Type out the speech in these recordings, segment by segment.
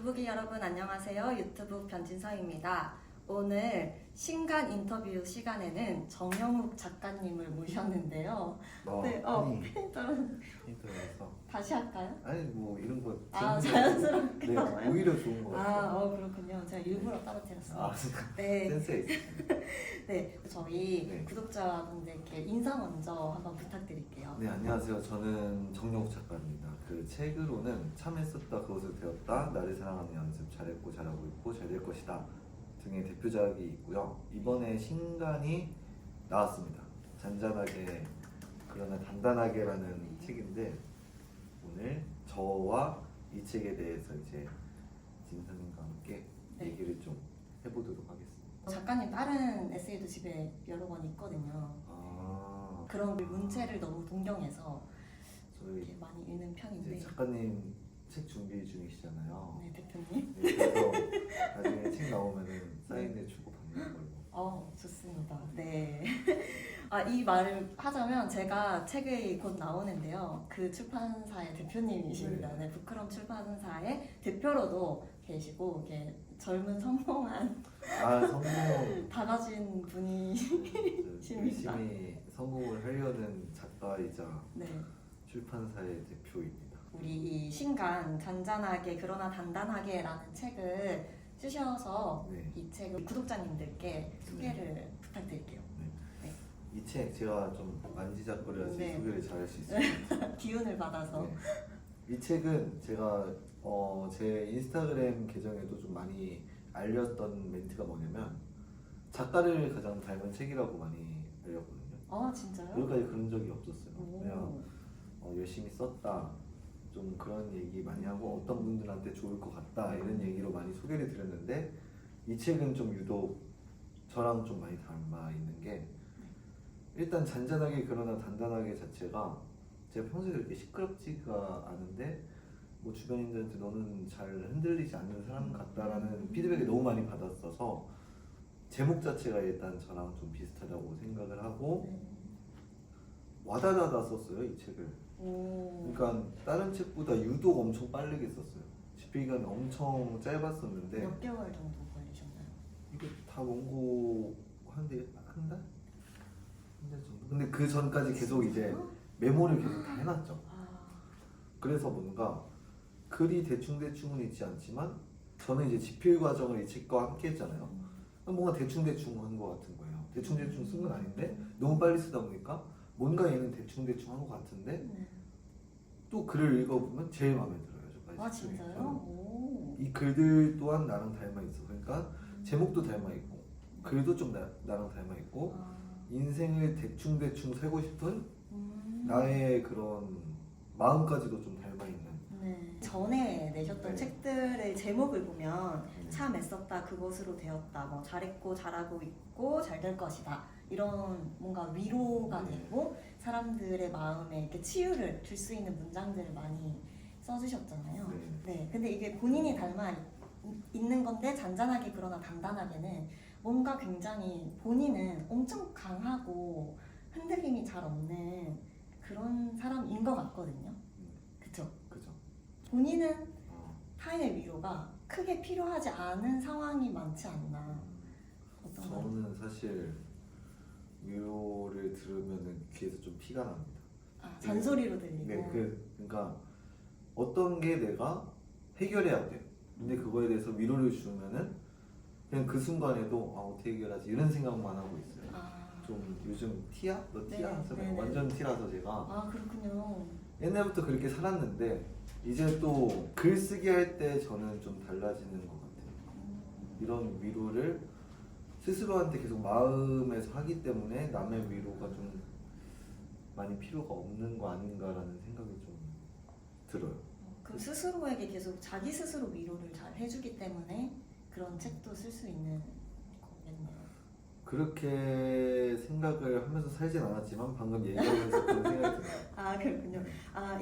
두부기 여러분 안녕하세요. 유튜브 변진서입니다. 오늘 신간 인터뷰 시간에는 정영욱 작가님을 모셨는데요. 네, 아니, 팬들은 인터넷에서 다시 할까요? 아니 뭐 이런 거 자연스럽게 네, 나와요? 오히려 좋은 거 같아요. 그렇군요. 제가 일부러 떨어뜨렸습니다. 아, 네, 센스 있습니다. 네, 저희 네. 구독자분들께 인사 먼저 한번 부탁드릴게요. 네, 안녕하세요. 저는 정영욱 작가입니다. 그 책으로는 참 했었다 그것을 배웠다 나를 사랑하는 연습 잘했고 잘하고 있고 잘 될 것이다 등의 대표작이 있고요. 이번에 신간이 나왔습니다. 잔잔하게 그러나 단단하게라는 책인데 오늘 저와 이 책에 대해서 이제 진선님과 함께 네. 얘기를 좀 해보도록 하겠습니다. 작가님 다른 에세이도 집에 여러 권 있거든요. 아, 그런 문체를 너무 동경해서 이렇게 저희 많이 읽는 편인데. 이제 작가님 책 준비 중이시잖아요. 네, 대표님. 네, 그래서 나중에 책 나오면은 사인해 주고 받는 걸로. 좋습니다. 네. 이 말을 하자면 제가 책이 곧 나오는데요. 그 출판사의 대표님이십니다. 네, 부끄럼 출판사의 대표로도 계시고 이게 젊은 성공한 성공 다 가진 분이십니다. 열심히 성공을 하려는 작가이자 네. 출판사의 대표입니다. 우리 이 신간 잔잔하게 그러나 단단하게라는 책을 쓰셔서 네. 이 책을 구독자님들께 소개를 부탁드릴게요. 이 책 제가 좀 만지작거려야지 네. 소개를 잘 할 수 있을 것 같아요. 기운을 받아서. 네. 이 책은 제가 제 인스타그램 계정에도 좀 많이 알렸던 멘트가 뭐냐면 작가를 가장 닮은 책이라고 많이 알렸거든요. 진짜요? 여기까지 그런 적이 없었어요. 오. 그냥 열심히 썼다 좀 그런 얘기 많이 하고 어떤 분들한테 좋을 것 같다 이런 얘기로 많이 소개를 드렸는데 이 책은 좀 유독 저랑 좀 많이 닮아 있는 게 일단 잔잔하게 그러나 단단하게 자체가 제가 평소에 그렇게 시끄럽지가 않은데 뭐 주변인들한테 너는 잘 흔들리지 않는 사람 같다라는 피드백을 너무 많이 받았어서 제목 자체가 일단 저랑 좀 비슷하다고 생각을 하고 와다다다 썼어요 이 책을. 그러니까 다른 책보다 유독 엄청 빠르게 썼어요. 집필기간이 엄청 짧았었는데 몇 개월 정도 걸리셨나요? 이거 다 원고 한 달? 한 달 정도? 근데 그 전까지 계속 이제 메모를 계속 다 해놨죠. 그래서 뭔가 글이 대충대충은 있지 않지만 저는 이제 집필 과정을 이 책과 함께 했잖아요. 뭔가 대충대충 한 것 같은 거예요. 대충대충 쓴 건 아닌데 너무 빨리 쓰다 보니까 뭔가 얘는 대충대충 한 것 같은데 네. 또 글을 읽어보면 제일 마음에 들어요. 저까지 진짜요? 오. 이 글들 또한 나랑 닮아 있어. 그러니까 제목도 닮아 있고 글도 좀 나랑 닮아 있고 인생을 대충대충 살고 싶은 나의 그런 마음까지도 좀 닮아 있는. 네. 전에 내셨던 네. 책들의 제목을 보면 네. 참 애썼다 그것으로 되었다 뭐 잘했고 잘하고 있고 잘 될 것이다 이런 뭔가 위로가 네. 되고 사람들의 마음에 이렇게 치유를 줄 수 있는 문장들을 많이 써주셨잖아요. 네. 근데 이게 본인이 닮아 있는 건데 잔잔하게 그러나 단단하게는 뭔가 굉장히 본인은 엄청 강하고 흔들림이 잘 없는 그런 사람인 것 같거든요. 그쵸? 그죠. 본인은 타인의 위로가 크게 필요하지 않은 상황이 많지 않나. 어떤가요? 저는 사실 위로를 들으면은 귀에서 좀 피가 납니다. 잔소리로 들리고. 네, 그러니까 어떤 게 내가 해결해야 돼. 근데 그거에 대해서 위로를 주면은 그냥 그 순간에도 어떻게 해결하지 이런 생각만 하고 있어요. 좀 요즘 티야? 너 티야? 네, 하잖아요. 네, 네. 완전 티라서 제가 그렇군요. 옛날부터 그렇게 살았는데 이제 또 글쓰기 할 때 저는 좀 달라지는 것 같아요. 이런 위로를 스스로한테 계속 마음에서 하기 때문에 남의 위로가 좀 많이 필요가 없는 거 아닌가라는 생각이 좀 들어요. 그럼 스스로에게 계속 자기 스스로 위로를 잘 해주기 때문에 그런 책도 쓸 수 있는 거겠네요. 그렇게 생각을 하면서 살진 않았지만 방금 얘기하면서 그런 생각이 들어요. 그렇군요.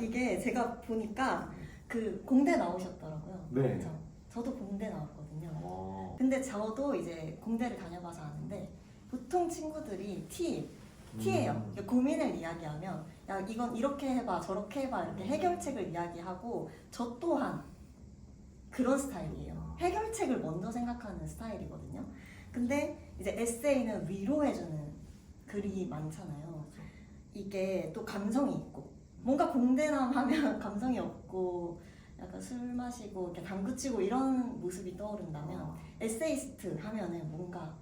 이게 제가 보니까 그 공대 나오셨더라고요. 네. 그렇죠? 저도 공대 나왔거든요. 어. 근데 저도 이제 공대를 다녀봐서 아는데 보통 친구들이 T예요. 고민을 이야기하면 야 이건 이렇게 해봐 저렇게 해봐 이렇게 해결책을 이야기하고 저 또한 그런 스타일이에요. 해결책을 먼저 생각하는 스타일이거든요. 근데 이제 에세이는 위로해주는 글이 많잖아요. 이게 또 감성이 있고 뭔가 공대남 하면 감성이 없고 약간 술 마시고 이렇게 당구 치고 이런 모습이 떠오른다면 에세이스트 하면은 뭔가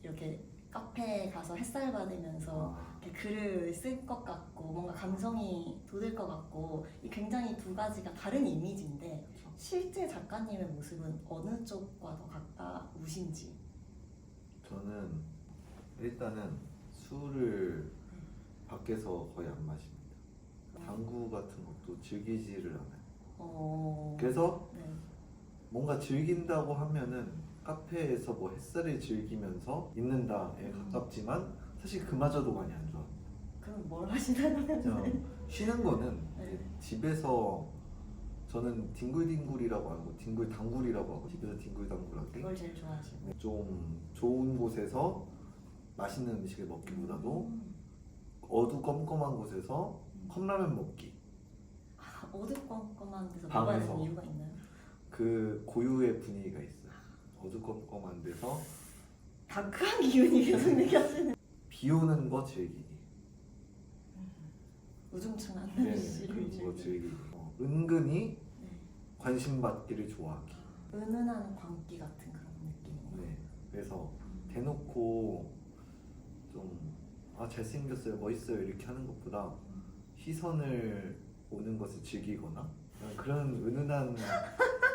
이렇게 카페에 가서 햇살 받으면서 이렇게 글을 쓸 것 같고 뭔가 감성이 돋을 것 같고 이 굉장히 두 가지가 다른 이미지인데 실제 작가님의 모습은 어느 쪽과 더 가까우신지? 저는 일단은 술을 밖에서 거의 안 마십니다. 당구 같은 것도 즐기지를 않아요. 그래서 네. 뭔가 즐긴다고 하면은 카페에서 뭐 햇살을 즐기면서 있는다에 가깝지만 사실 그마저도 많이 안 좋아. 그럼 뭘 하시나요? 그냥 쉬는 거는 네. 집에서 저는 뒹굴뒹굴이라고 하고 뒹굴당굴이라고 하고 집에서 뒹굴당굴하기 그걸 제일 좋아하시고. 좀 좋은 곳에서 맛있는 음식을 먹기보다도 어두컴컴한 곳에서 컵라면 먹기. 어두컴컴한 데서 방에서. 먹어야 되는 이유가 있나요? 그 고유의 분위기가 있어요. 어두컴컴한 데서 다크한 기운이 계속 느껴지는. 비 오는 거 즐기기. 우중충한 네, 날씨를 그거 즐기고. 즐기기. 은근히 네. 관심 받기를 좋아하기. 은은한 광기 같은 그런 느낌이네요. 네, 그래서 대놓고 좀 잘생겼어요, 멋있어요 이렇게 하는 것보다 시선을 오는 것을 즐기거나 그런 은은한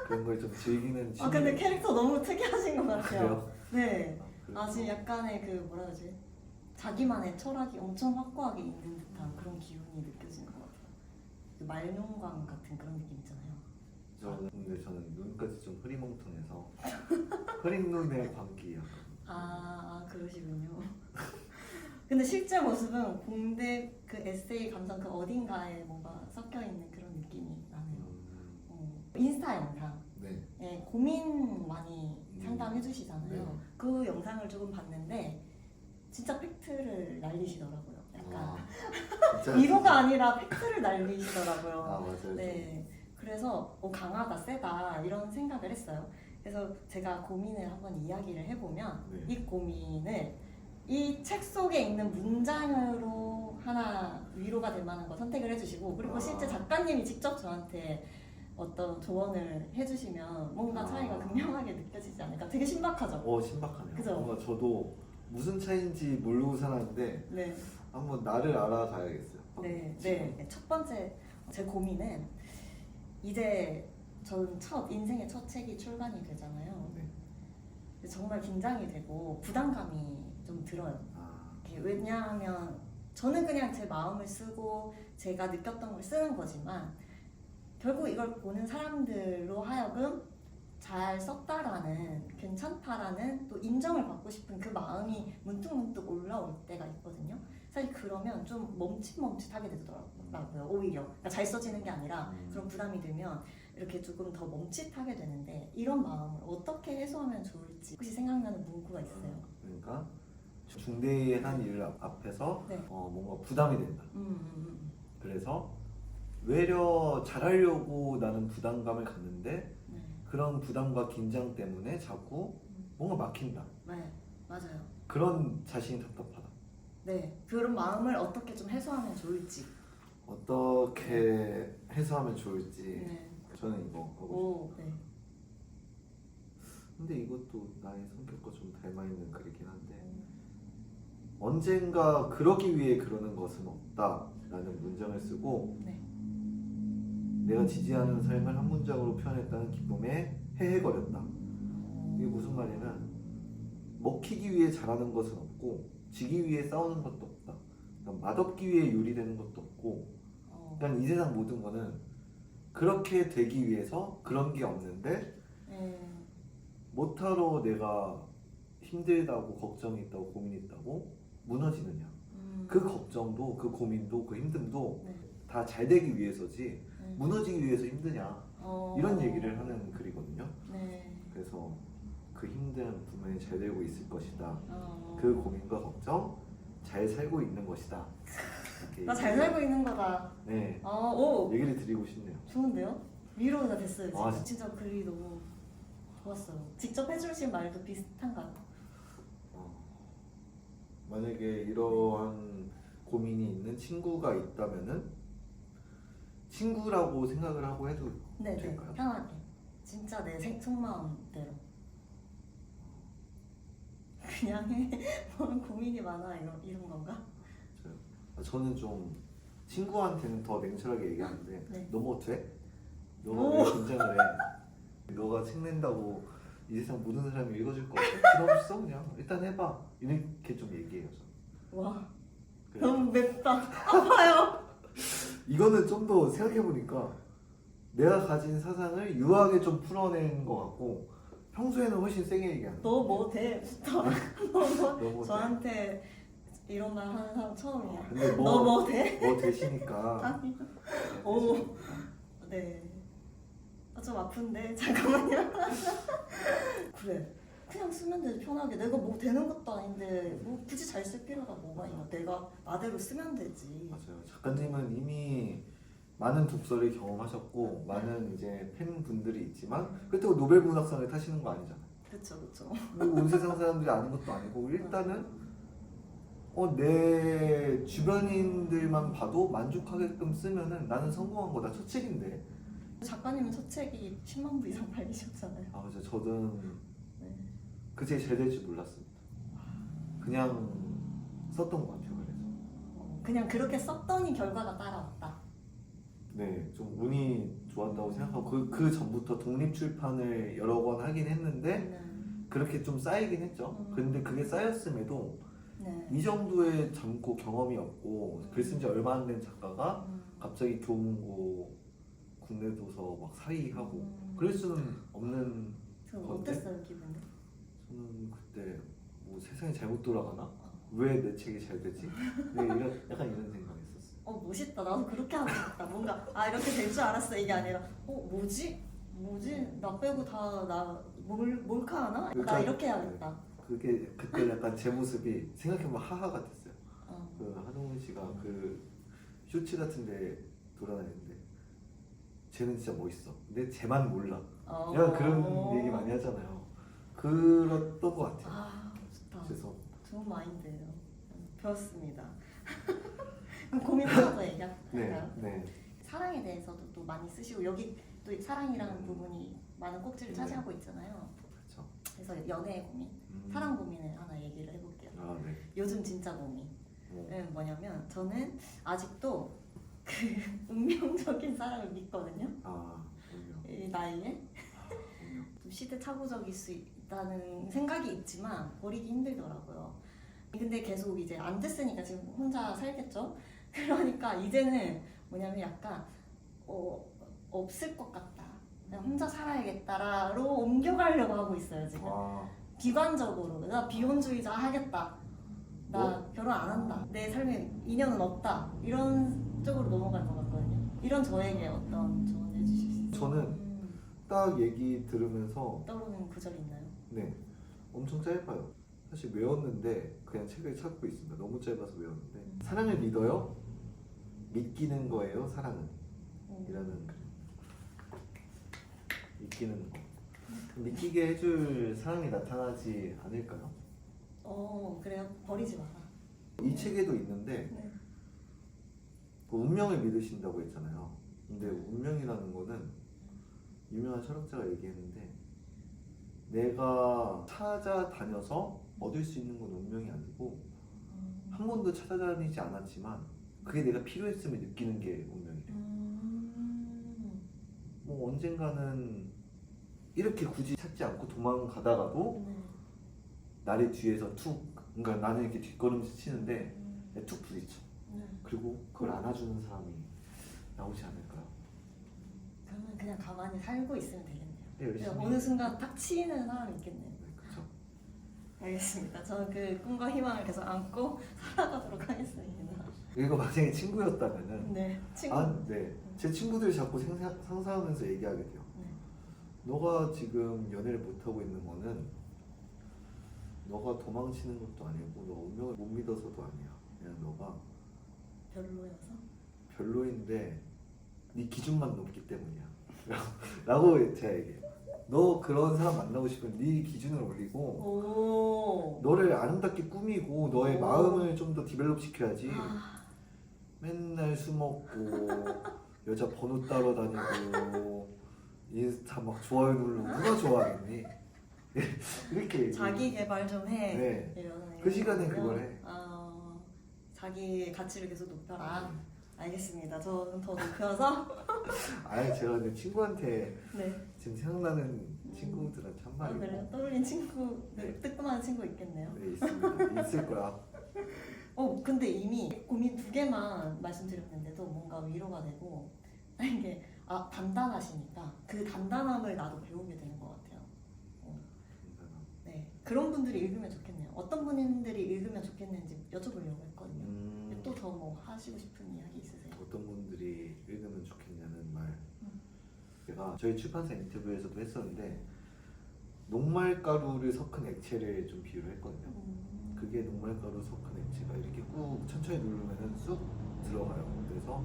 그런 걸 좀 즐기는 취미. 근데 캐릭터 너무 특이하신 것 같아요. 그래요? 네. 그래서 지금 약간의 그 뭐라 그러지? 자기만의 철학이 엄청 확고하게 있는 듯한 그런 기운이 느껴지는 것 같아요. 그 말룡광 같은 그런 느낌 있잖아요. 저는 눈까지 좀 흐리멍텅해서 흐린 눈의 광기야. 그러시군요. 근데 실제 모습은 공대 그 에세이 감성 그 어딘가에 뭔가 섞여 있는 그런 느낌이 나네요. 인스타 영상에 네. 고민 많이 상담해 주시잖아요. 네. 그 영상을 조금 봤는데 진짜 팩트를 날리시더라고요. 약간 진짜 위로가 아니라 팩트를 날리시더라고요. 맞아요. 네. 그래서 강하다, 세다 이런 생각을 했어요. 그래서 제가 고민을 한번 이야기를 해보면 네. 이 고민을 이 책 속에 있는 문장으로 하나 위로가 될 만한 거 선택을 해주시고 그리고 실제 작가님이 직접 저한테 어떤 조언을 해주시면 뭔가 차이가 극명하게 느껴지지 않을까. 되게 신박하죠? 신박하네요. 그죠? 뭔가 저도 무슨 차이인지 모르고 살았는데 네. 한번 나를 알아가야겠어요. 네. 지금. 네. 첫 번째 제 고민은 이제 저는 인생의 첫 책이 출간이 되잖아요. 네. 정말 긴장이 되고 부담감이 좀 들어요. 왜냐하면 저는 그냥 제 마음을 쓰고 제가 느꼈던 걸 쓰는 거지만 결국 이걸 보는 사람들로 하여금 잘 썼다라는, 괜찮다라는 또 인정을 받고 싶은 그 마음이 문득문득 올라올 때가 있거든요. 사실 그러면 좀 멈칫멈칫하게 되더라고요. 오히려 그러니까 잘 써지는 게 아니라 그런 부담이 들면 이렇게 조금 더 멈칫하게 되는데 이런 마음을 어떻게 해소하면 좋을지 혹시 생각나는 문구가 있어요? 그러니까 중대한 일 앞에서 네. 뭔가 부담이 된다. 음. 그래서 외려 잘하려고 나는 부담감을 갖는데 네. 그런 부담과 긴장 때문에 자꾸 뭔가 막힌다. 네, 맞아요. 그런 자신이 답답하다. 네, 그런 마음을 어떻게 좀 해소하면 좋을지. 어떻게 해소하면 좋을지. 네. 저는 이거 하고 싶어요. 네. 근데 이것도 나의 성격과 좀 닮아있는 글이긴 한데 언젠가 그러기 위해 그러는 것은 없다라는 문장을 쓰고 네. 내가 지지하는 삶을 한 문장으로 표현했다는 기쁨에 헤헤거렸다. 이게 무슨 말이냐면 먹히기 위해 잘하는 것은 없고 지기 위해 싸우는 것도 없다. 그러니까 맛없기 위해 요리되는 것도 없고 그러니까 이 세상 모든 거는 그렇게 되기 위해서 그런 게 없는데 못하러 내가 힘들다고 걱정이 있다고 고민이 있다고 무너지느냐. 그 걱정도 그 고민도 그 힘듦도 네. 다 잘 되기 위해서지 무너지기 위해서 힘드냐 이런 얘기를 하는 글이거든요. 네. 그래서 그 힘듦 분명히 잘 되고 있을 것이다. 그 고민과 걱정 잘 살고 있는 것이다. 나 잘 살고 있는 거다. 네. 오, 얘기를 드리고 싶네요. 좋은데요? 위로가 됐어요. 진짜. 아, 진짜 글이 너무 좋았어요. 직접 해주신 말도 비슷한가요? 만약에 이러한 고민이 있는 친구가 있다면은 친구라고 생각을 하고 해도 네, 될까요? 편하게. 진짜 내 속마음대로. 그냥 해. 뭘 고민이 많아 이런 건가? 저는 좀 친구한테는 더 냉철하게 얘기하는데 네. 너 뭐 돼? 너가 오. 왜 긴장을 해? 너가 책 낸다고 이 세상 모든 사람이 읽어줄 거 같아? 부담 없어 그냥 일단 해봐 이렇게 좀 얘기해요 저는. 와, 그래. 너무 맵다. 아파요. 이거는 좀 더 생각해보니까 내가 가진 사상을 유하게 좀 풀어낸 것 같고 평소에는 훨씬 세게 얘기하는 너 뭐 돼? 부터. 너 너 뭐 저한테 이런 말 하는 사람 처음이야. 근데 너 뭐 돼? 뭐 되시니까 아니. 오. 네. 좀 아픈데 잠깐만요. 그래. 그냥 쓰면 되지 편하게. 내가 뭐 되는 것도 아닌데 뭐 굳이 잘 쓸 필요가 뭐가 있나. 내가 나대로 쓰면 되지. 맞아요. 작가님은 이미 많은 독서를 경험하셨고 많은 이제 팬분들이 있지만 그렇다고 노벨 문학상을 타시는 거 아니잖아요. 그쵸 그쵸. 온 세상 사람들이 아는 것도 아니고 일단은 내 주변인들만 봐도 만족하게끔 쓰면은 나는 성공한 거다. 첫 책인데. 작가님은 첫 책이 10만 부 이상 팔리셨잖아요. 아 맞아. 저는 네. 그 책이 잘 될 줄 몰랐습니다. 그냥 썼던 것 같아요. 그래서 그냥 그렇게 썼더니 결과가 따라왔다. 네, 좀 운이 좋았다고 생각하고 그 전부터 독립 출판을 여러 번 하긴 했는데 네. 그렇게 좀 쌓이긴 했죠. 근데 그게 쌓였음에도 네. 이 정도의 젊고 경험이 없고 글 쓴 지 얼마 안 된 작가가 갑자기 교문고 국내 도서 막 4위 하고 그럴 수는 없는 저 건데 어땠어요 기분이? 저는 그때 뭐 세상이 잘못 돌아가나? 왜 내 책이 잘 되지? 네, 약간 이런 생각했었어요. 멋있다. 나도 그렇게 하고 싶다. 뭔가 이렇게 될 줄 알았어 이게 아니라 뭐지? 나 빼고 다 나 몰카 하나? 나 그러니까 이렇게 해야겠다. 그게 그때 약간 제 모습이 생각해보면 하하가 됐어요. 어. 그 한홍은 씨가 그 쇼츠 같은데 돌아다니는데 쟤는 진짜 멋있어. 근데 쟤만 몰라. 약간 그런 얘기 많이 하잖아요. 그랬던 것 같아요. 아 좋다. 그래서 좋은 마인드예요. 배웠습니다. 그럼 고민 하나 더 얘기할까요? 네. 사랑에 대해서도 또 많이 쓰시고 여기 또 사랑이라는 부분이 많은 꼭지를 차지하고 있잖아요. 그렇죠. 그래서 연애의 고민, 사랑 고민을 하나 얘기를 해볼게요. 아 네. 요즘 진짜 고민은 어. 뭐냐면 저는 아직도 그 운명적인 사랑을 믿거든요. 아 운명. 이 나이에 운명. 좀 시대착오적일 수 있다는 생각이 있지만 버리기 힘들더라고요. 근데 계속 이제 안 됐으니까 지금 혼자 살겠죠. 그러니까 이제는 뭐냐면 약간 없을 것 같다. 그냥 혼자 살아야겠다로 옮겨가려고 하고 있어요 지금. 아 비관적으로 나 비혼주의자 하겠다. 나 결혼 안 한다. 내 삶에 인연은 없다. 이런 쪽으로 넘어갈 것 같거든요. 이런 저에게 어떤 조언 해주실 수 있어요? 저는 딱 얘기 들으면서 떠오르는 구절 있나요? 네 엄청 짧아요. 사실 외웠는데 그냥 책을 찾고 있습니다. 너무 짧아서 외웠는데 사랑을 믿어요? 믿기는 거예요. 사랑은 이라는 글. 믿기는 거. 믿기게 해줄 사람이 나타나지 않을까요? 그래요? 버리지 마라. 이 책에도 있는데 네. 그 운명을 믿으신다고 했잖아요. 근데 운명이라는 거는 유명한 철학자가 얘기했는데 내가 찾아다녀서 얻을 수 있는 건 운명이 아니고 한 번도 찾아다니지 않았지만 그게 내가 필요했음을 느끼는 게 운명이래요. 뭐 언젠가는 이렇게 굳이 찾지 않고 도망가다가도 네. 나를 뒤에서 그러니까 나는 이렇게 뒷걸음질 치는데 툭 부딪혀. 네. 그리고 그걸 안아주는 사람이 나오지 않을까요? 그러면 그냥 가만히 살고 있으면 되겠네요. 네, 열심히. 그냥 어느 순간 탁 치이는 사람이 있겠네요. 네, 그렇죠. 알겠습니다. 저는 그 꿈과 희망을 계속 안고 살아가도록 하겠습니다. 이거 만약에 친구였다면은 네, 친구. 네. 제 친구들이 자꾸 상상하면서 얘기하게 돼요. 네. 너가 지금 연애를 못하고 있는 거는 너가 도망치는 것도 아니고 너 운명을 못 믿어서도 아니야. 그냥 너가 별로여서. 별로인데 네 기준만 높기 때문이야. 라고 제가 얘기해요. 너 그런 사람 만나고 싶으면 네 기준을 올리고 오. 너를 아름답게 꾸미고 너의 오. 마음을 좀 더 디벨롭 시켜야지. 아, 맨날 술 먹고 여자 번호 따러 다니고 인스타 막 좋아요 누르고 누가 좋아하겠니? 이렇게 자기 개발 좀 해. 네. 이런 그 시간에 얘기군요. 그걸 해. 자기 가치를 계속 높여라. 알겠습니다. 저는 더 높여서 아예 제가 근데 친구한테 네. 지금 생각나는 친구들한테 한 아, 말이고 그래요? 떠올린 친구, 네. 뜨끔한 친구 있겠네요. 네 있습니다. 있을 거야. 근데 이미 고민 2개만 말씀드렸는데도 뭔가 위로가 되고 이게 단단하시니까 그 단단함을 나도 배우게 되는 것 같아요. 네, 그런 분들이 읽으면 좋겠네요. 어떤 분들이 읽으면 좋겠는지 여쭤보려고 했거든요. 또 더 뭐 하시고 싶은 이야기 있으세요? 어떤 분들이 읽으면 좋겠냐는 말. 음. 제가 저희 출판사 인터뷰에서도 했었는데 녹말가루를 섞은 액체를 좀 비유를 했거든요. 그게 녹말가루 섞은 액체가 이렇게 꾹 천천히 누르면은 쑥 들어가요. 그래서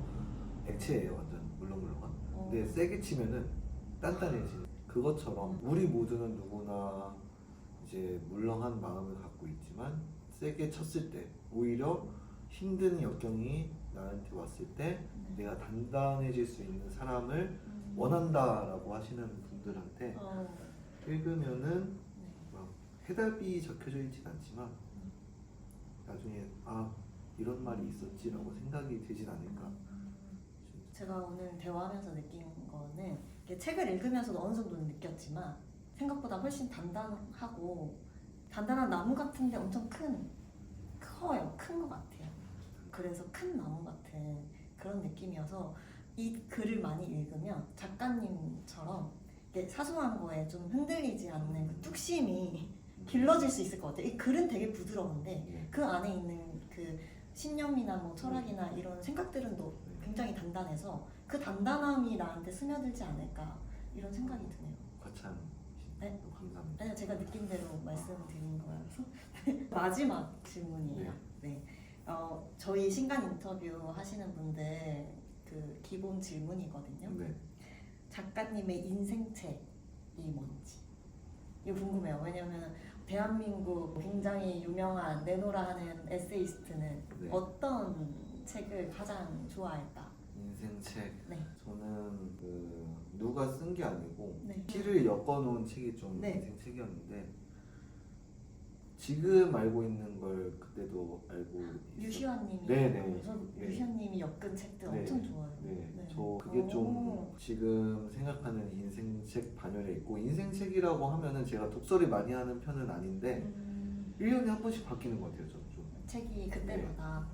액체예요, 완전 물렁물렁한. 근데 세게 치면은 단단해지는. 그것처럼 우리 모두는 누구나 이제 물렁한 마음을 갖고 있지만 세게 쳤을 때 오히려 힘든 역경이 나한테 왔을 때 내가 단단해질 수 있는 사람을 원한다라고 하시는 분들한테 읽으면은 막 해답이 적혀져 있진 않지만 나중에 이런 말이 있었지라고 생각이 되진 않을까. 제가 오늘 대화하면서 느낀 거는 이게 책을 읽으면서도 어느 정도는 느꼈지만 생각보다 훨씬 단단하고 단단한 나무 같은데 엄청 커요. 큰 것 같아요. 그래서 큰 나무 같은 그런 느낌이어서 이 글을 많이 읽으면 작가님처럼 이렇게 사소한 거에 좀 흔들리지 않는 그 뚝심이 길러질 수 있을 것 같아요. 이 글은 되게 부드러운데 그 안에 있는 그 신념이나 뭐 철학이나 이런 생각들은 또 굉장히 단단해서 그 단단함이 나한테 스며들지 않을까 이런 생각이 드네요. 과찬. 네? 감사합니다. 아니요, 제가 느낀 대로 말씀드린 거라서 마지막 질문이에요. 네. 저희 신간 인터뷰 하시는 분들 그 기본 질문이거든요. 네. 작가님의 인생책이 뭔지 이거 궁금해요. 왜냐면 대한민국 굉장히 유명한 네노라 하는 에세이스트는 네. 어떤 책을 가장 좋아할까? 인생책. 네. 저는 누가 쓴 게 아니고 네. 시를 엮어놓은 책이 좀 네. 인생책이었는데 지금 알고 있는 걸 그때도 알고 유시환님이 네네. 저 네. 유시환님이 엮은 책들 네. 엄청 좋아해요. 네. 저 그게 좀 지금 생각하는 인생책 반열에 있고 인생책이라고 하면은 제가 독서를 많이 하는 편은 아닌데 1년에 한 번씩 바뀌는 것 같아요. 저는 좀. 책이 그때마다.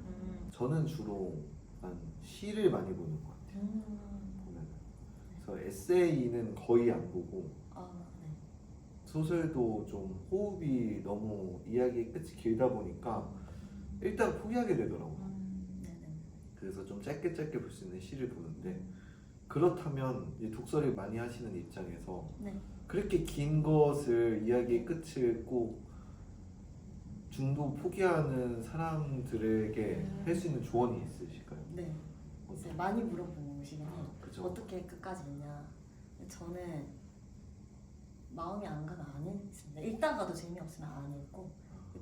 저는 주로 약간 시를 많이 보는 것 같아요. 보면. 그래서 에세이는 거의 안 보고 네. 소설도 좀 호흡이 너무 이야기의 끝이 길다 보니까 일단 포기하게 되더라고요. 네네. 그래서 좀 짧게 볼 수 있는 시를 보는데 그렇다면 이 독서를 많이 하시는 입장에서 네. 그렇게 긴 것을 이야기의 끝을 꼭 중도 포기하는 사람들에게 할 수 있는 조언이 있으실까요? 네. 이제 많이 물어보는 것이긴 해요. 그죠. 어떻게 끝까지 읽냐. 저는 마음이 안 가면 안 읽습니다. 읽다가도 재미없으면 안 읽고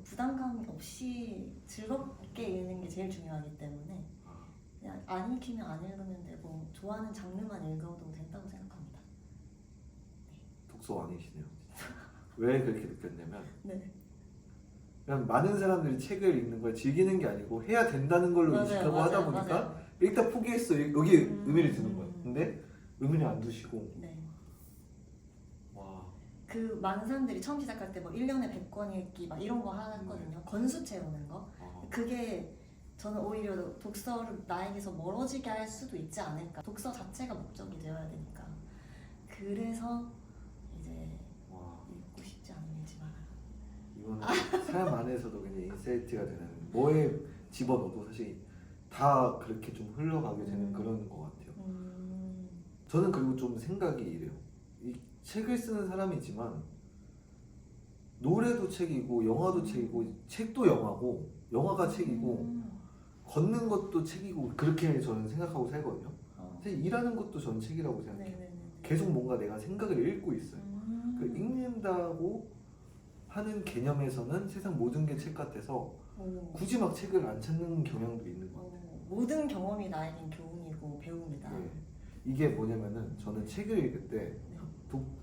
부담감 없이 즐겁게 읽는 게 제일 중요하기 때문에 그냥 안 읽히면 안 읽으면 되고 좋아하는 장르만 읽어도 된다고 생각합니다. 독서 왕이시네요. 왜 그렇게 느꼈냐면 네. 그냥 많은 사람들이 책을 읽는 걸 즐기는 게 아니고 해야 된다는 걸로 인식하고 하다 보니까 맞아요. 일단 포기했어. 여기 의미를 두는 거예요. 근데 의미를 안 두시고 네. 와 그 많은 사람들이 처음 시작할 때 뭐 1년에 100권 읽기 막 이런 거 하거든요. 권수 채우는 거. 그게 저는 오히려 독서를 나에게서 멀어지게 할 수도 있지 않을까. 독서 자체가 목적이 되어야 되니까. 그래서 이제 와 읽고 싶지 않으면 읽지 말아라. 이거는 삶 안에서도 그냥 인사이트가 되는 뭐에 집어넣어도 사실 다 그렇게 좀 흘러가게 되는 그런 것 같아요. 저는 그리고 좀 생각이 이래요. 이 책을 쓰는 사람이지만 노래도 책이고 영화도 책이고 책도 영화고 영화가 책이고 걷는 것도 책이고 그렇게 저는 생각하고 살거든요. 사실 일하는 것도 저는 책이라고 생각해요. 네네네. 계속 뭔가 내가 생각을 읽고 있어요. 그 읽는다고 하는 개념에서는 세상 모든 게 책 같아서 오. 굳이 막 책을 안 찾는 경향도 있는 것 같아요. 모든 경험이 나에겐 교훈이고 배움이다. 네. 이게 뭐냐면은 저는 책을 읽을 때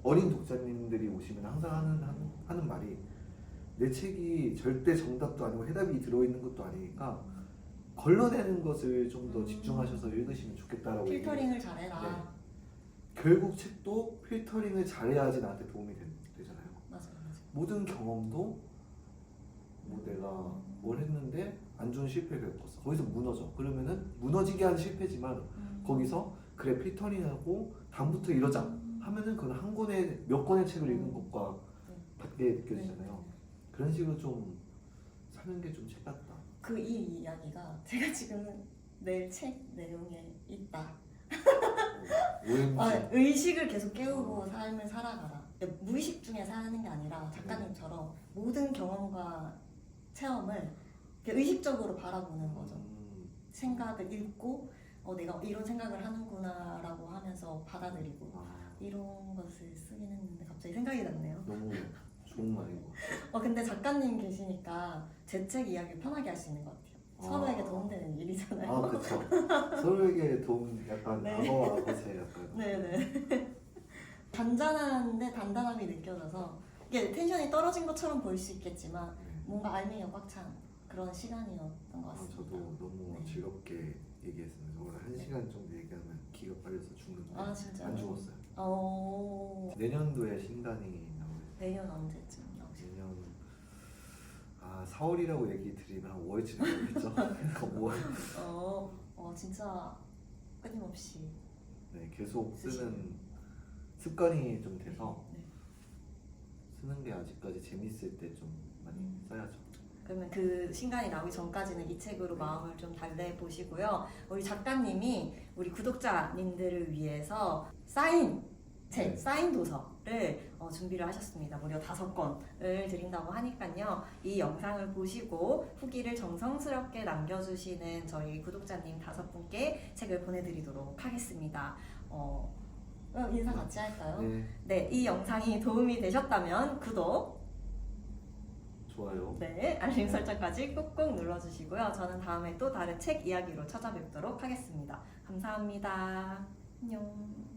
어린 독자님들이 오시면 항상 하는 말이 내 책이 절대 정답도 아니고 해답이 들어있는 것도 아니니까 걸러내는 것을 좀 더 집중하셔서 읽으시면 좋겠다라고 필터링을 잘해라. 네. 결국 책도 필터링을 잘해야지 나한테 도움이 되잖아요. 맞아요. 모든 경험도 뭐 내가 뭘 했는데 안 좋은 실패를 겪었어. 거기서 무너져. 그러면은 무너지게 한 실패지만 거기서 그래 필터링하고 다음부터 이러자 하면은 그건 한 권의 몇 권의 책을 읽는 것과 같게 느껴지잖아요. 그런 식으로 좀 사는 게 좀 책 같다. 그 이 이야기가 제가 지금 내 책 내용에 있다. OMG. 의식을 계속 깨우고 삶을 살아가라. 무의식 중에 사는 게 아니라 작가님처럼 모든 경험과 체험을 이렇게 의식적으로 바라보는 거죠. 생각을 읽고 내가 이런 생각을 하는구나라고 하면서 받아들이고 이런 것을 쓰긴 했는데 갑자기 생각이 났네요. 너무 좋은 말인 것 같아요. 근데 작가님 계시니까 제 책 이야기를 편하게 할 수 있는 것 같아요. 서로에게 도움되는 일이잖아요. 그렇죠. 서로에게 도움 약간 네. 악어와 악어새 약간. 네네. 잔잔한데 단단함이 느껴져서 이게 텐션이 떨어진 것처럼 보일 수 있겠지만 뭔가 알맹이가 꽉 찬 그런 시간이었던 것 같습니다. 저도 너무 네. 즐겁게 얘기했습니다. 오늘 1시간 정도 얘기하면 기가 빨려서 죽는데 진짜요? 안 죽었어요. 내년도에 신간이 나오요. 내년 언제쯤 나오시나요? 내년 4월이라고 얘기 드리면 한 5월쯤 나오겠죠. 5월. 진짜 끊임없이 네, 계속 쓰는 습관이 좀 돼서 쓰는 게 아직까지 재밌을 때 좀 많이 써야죠. 그러면 그 신간이 나오기 전까지는 이 책으로 마음을 좀 달래보시고요. 우리 작가님이 우리 구독자님들을 위해서 사인 도서를 준비를 하셨습니다. 무려 5권을 드린다고 하니까요. 이 영상을 보시고 후기를 정성스럽게 남겨주시는 저희 구독자님 5분께 책을 보내드리도록 하겠습니다. 인사 같이 할까요? 네, 이 영상이 도움이 되셨다면 구독, 좋아요. 알림 설정까지 꾹꾹 눌러주시고요. 저는 다음에 또 다른 책 이야기로 찾아뵙도록 하겠습니다. 감사합니다. 안녕.